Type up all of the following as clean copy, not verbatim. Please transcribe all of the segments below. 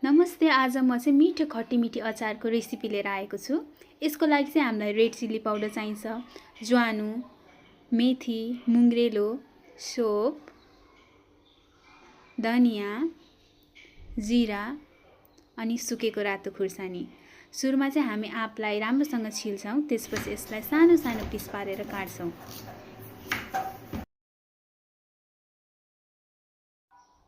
नमस्ते। आज म चाहिँ मिठो खट्टी मिठी अचारको रेसिपी लिएर आएको छु। यसको लागि चाहिँ हामीलाई रेड चिल्ली पाउडर चाहिन्छ, ज्वानो, मेथी, मुङ्ग्रेलो, सोप, धनिया, जिरा अनि सुकेको रातो खुर्सानी। सुरुमा चाहिँ हामी आँपलाई राम्रोसँग छिल्छौँ, त्यसपछि यसलाई सानो सानो पिस पारेर काट्छौँ।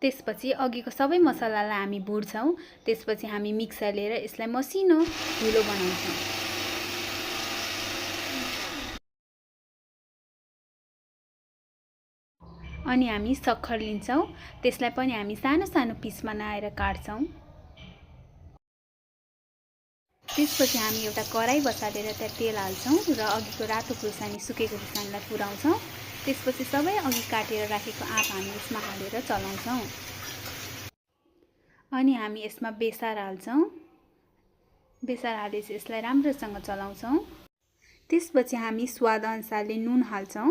त्यसपछि अघिको सबै मसलालाई हामी भुट्छौँ। त्यसपछि हामी मिक्सर लिएर यसलाई मसिनो धुलो बनाउँछौँ। अनि हामी सक्खर लिन्छौँ, त्यसलाई पनि हामी सानो सानो पिस बनाएर काट्छौँ। त्यसपछि हामी एउटा कराई बसालेर त्यहाँ तेल हाल्छौँ र अघिको रातो खुर्सानी सुकेको खुर्सानीलाई पुर्याउँछौँ। त्यसपछि सबै अघि काटेर राखेको आँप हामी यसमा हालेर चलाउँछौँ। अनि हामी यसमा बेसार हाल्छौँ। बेसार हालेपछि यसलाई राम्रोसँग चलाउँछौँ। त्यसपछि हामी स्वाद अनुसारले नुन हाल्छौँ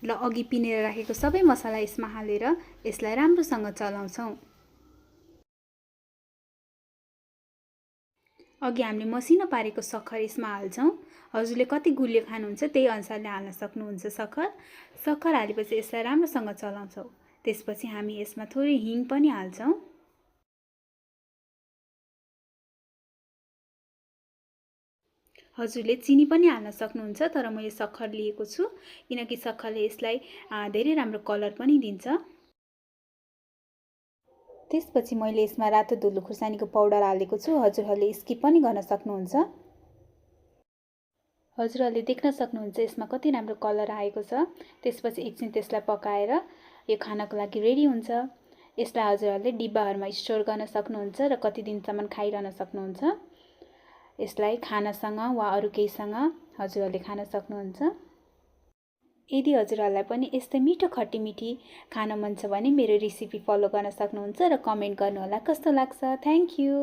र अघि पिनेर राखेको सबै मसला यसमा हालेर यसलाई राम्रोसँग चलाउँछौँ। अघि हामीले मसिनो पारेको सक्खर यसमा हाल्छौँ। हजुरले कति गुलियो खानुहुन्छ त्यही अनुसारले हाल्न सक्नुहुन्छ सक्खर। सक्खर हालेपछि यसलाई राम्रोसँग चलाउँछौँ। त्यसपछि हामी यसमा थोरै हिङ पनि हाल्छौँ। हजुरले चिनी पनि हाल्न सक्नुहुन्छ, तर मैले सक्खर लिएको छु किनकि सक्खरले यसलाई धेरै राम्रो कलर पनि दिन्छ। त्यसपछि मैले यसमा रातो धुलो खुर्सानीको पाउडर हालेको छु। हजुरहरूले स्किप पनि गर्न सक्नुहुन्छ। हजुरहरूले देख्न सक्नुहुन्छ यसमा कति राम्रो कलर आएको छ। त्यसपछि एकछिन त्यसलाई पकाएर यो खानको लागि रेडी हुन्छ। यसलाई हजुरहरूले डिब्बाहरूमा स्टोर गर्न सक्नुहुन्छ र कति दिनसम्म खाइरहन सक्नुहुन्छ। यसलाई खानासँग वा अरू केहीसँग हजुरहरूले खान सक्नुहुन्छ। यदि हजुरहरूलाई पनि यस्तै मिठो खट्टी मिठी खान मन छ भने मेरो रेसिपी फलो गर्न सक्नुहुन्छ र कमेन्ट गर्नुहोला कस्तो लाग्छ। Thank you.